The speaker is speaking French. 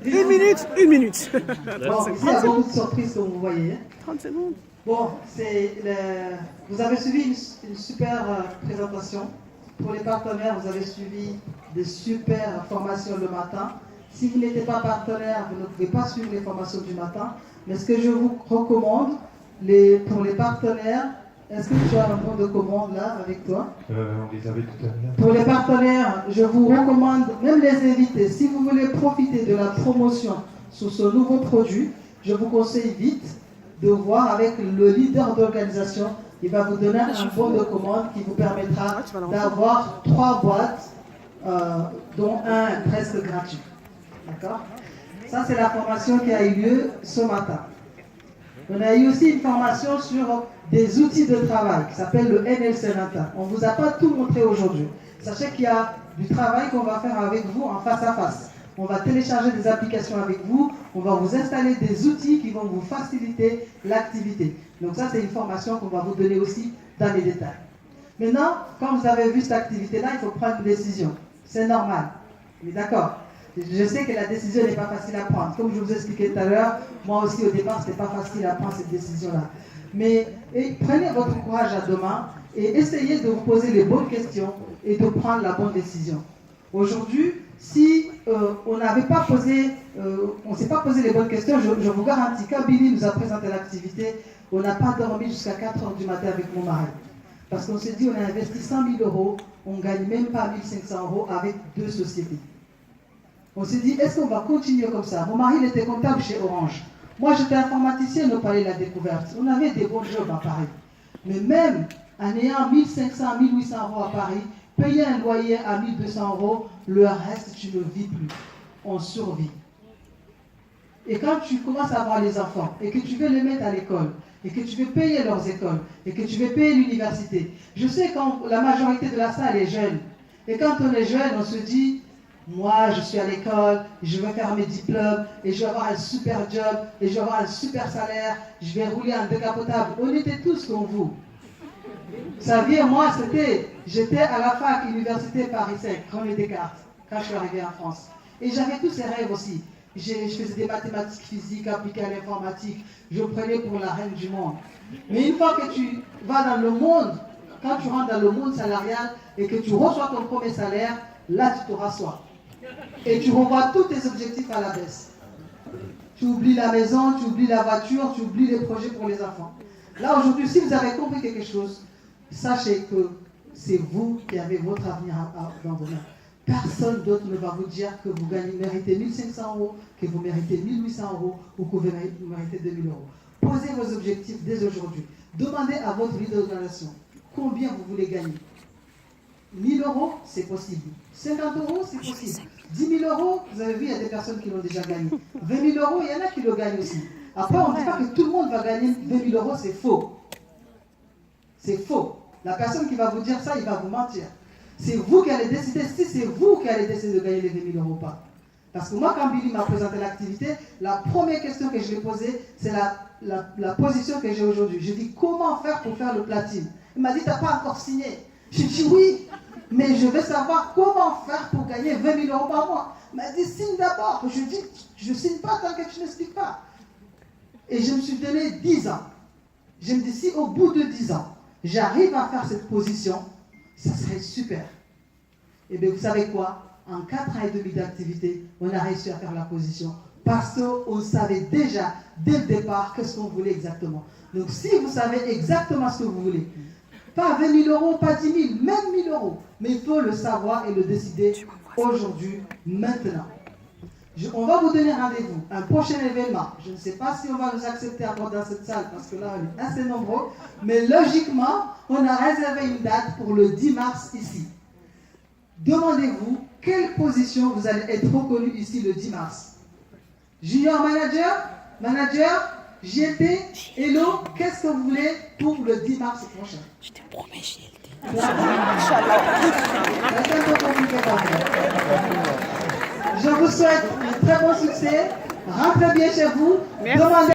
Une minute, une minute. Bon, il y a beaucoup de surprises comme vous voyez. 30 secondes. Bon, vous avez suivi une super présentation. Pour les partenaires, vous avez suivi des super formations le matin. Si vous n'êtes pas partenaire, vous ne pouvez pas suivre les formations du matin. Mais ce que je vous recommande, pour les partenaires, est-ce que tu as un bon de commande là avec toi? On les avait tout à l'heure. Pour les partenaires, je vous recommande, même les invités, si vous voulez profiter de la promotion sur ce nouveau produit, je vous conseille vite de voir avec le leader d'organisation. Il va vous donner un bon de commande qui vous permettra d'avoir 3 boîtes, dont un presque gratuit. D'accord? Ça, c'est la formation qui a eu lieu ce matin. On a eu aussi une formation sur des outils de travail qui s'appelle le NLC Nata. On ne vous a pas tout montré aujourd'hui. Sachez qu'il y a du travail qu'on va faire avec vous en face à face. On va télécharger des applications avec vous, on va vous installer des outils qui vont vous faciliter l'activité. Donc ça, c'est une formation qu'on va vous donner aussi dans les détails. Maintenant, quand vous avez vu cette activité-là, il faut prendre une décision. C'est normal. Mais d'accord. Je sais que la décision n'est pas facile à prendre. Comme je vous ai expliqué tout à l'heure, moi aussi au départ, ce n'était pas facile à prendre cette décision-là. Mais prenez votre courage à deux mains et essayez de vous poser les bonnes questions et de prendre la bonne décision. Aujourd'hui, si on n'avait pas posé, on ne s'est pas posé les bonnes questions, je vous garantis, quand Billy nous a présenté l'activité, on n'a pas dormi jusqu'à 4 h du matin avec mon mari. Parce qu'on s'est dit, on a investi 100 000 €, on ne gagne même pas 1 500 € avec 2 sociétés. On s'est dit, est-ce qu'on va continuer comme ça? Mon mari, il était comptable chez Orange. Moi, j'étais informaticien au Palais de la Découverte. On avait des bons jobs à Paris. Mais même en ayant 1 500, 1 800 € à Paris, payer un loyer à 1 200 €, le reste, tu ne vis plus. On survit. Et quand tu commences à avoir les enfants et que tu veux les mettre à l'école, et que tu veux payer leurs écoles, et que tu veux payer l'université, je sais quand la majorité de la salle est jeune. Et quand on est jeune, on se dit, moi, je suis à l'école, je vais faire mes diplômes, et je vais avoir un super job, et je vais avoir un super salaire, je vais rouler en décapotable. On était tous comme vous. Vous saviez, moi, j'étais à la fac, Université Paris 5, René Descartes, quand je suis arrivé en France. Et j'avais tous ces rêves aussi. Je faisais des mathématiques physiques appliquées à l'informatique. Je prenais pour la reine du monde. Mais une fois que tu vas dans le monde, quand tu rentres dans le monde salarial et que tu reçois ton premier salaire, là, tu te rassois. Et tu revois tous tes objectifs à la baisse. Tu oublies la maison, tu oublies la voiture, tu oublies les projets pour les enfants. Là, aujourd'hui, si vous avez compris quelque chose, sachez que c'est vous qui avez votre avenir dans vos mains. Personne d'autre ne va vous dire que vous méritez 1 500 €, que vous méritez 1 800 € ou que vous méritez 2 000 €. Posez vos objectifs dès aujourd'hui. Demandez à votre leader d'organisation combien vous voulez gagner. 1 000 €, c'est possible. 50 €, c'est possible. 10 000 €, vous avez vu, il y a des personnes qui l'ont déjà gagné. 20 000 €, il y en a qui le gagnent aussi. Après, on ne dit pas que tout le monde va gagner 20 000 €, c'est faux. C'est faux. La personne qui va vous dire ça, il va vous mentir. C'est vous qui allez décider, si c'est vous qui allez décider de gagner les 20 000 € ou pas. Parce que moi, quand Billy m'a présenté l'activité, la première question que je lui ai posée, c'est la position que j'ai aujourd'hui. Je lui ai dit, comment faire pour faire le platine? Il m'a dit, tu n'as pas encore signé. J'ai dit, oui, mais je veux savoir comment faire pour gagner 20 000 € par mois. Il m'a dit, signe d'abord. Je lui ai dit, je ne signe pas tant que tu n'expliques pas. Et je me suis donné 10 ans. Je me dis, si au bout de 10 ans, j'arrive à faire cette position, ça serait super. Et bien, vous savez quoi? En 4 ans et demi d'activité, on a réussi à faire la position parce qu'on savait déjà, dès le départ, qu'est-ce qu'on voulait exactement. Donc, si vous savez exactement ce que vous voulez, pas 20 000 €, pas 10 000, même 1 000 €, mais il faut le savoir et le décider aujourd'hui, maintenant. On va vous donner rendez-vous, un prochain événement. Je ne sais pas si on va nous accepter encore dans cette salle parce que là, on est assez nombreux. Mais logiquement, on a réservé une date pour le 10 mars ici. Demandez-vous quelle position vous allez être reconnu ici le 10 mars. Junior manager, JLT, Hello, qu'est-ce que vous voulez pour le 10 mars prochain? Je te promets, JLT. Je vous souhaite un très bon succès. Rentrez bien chez vous. Demandez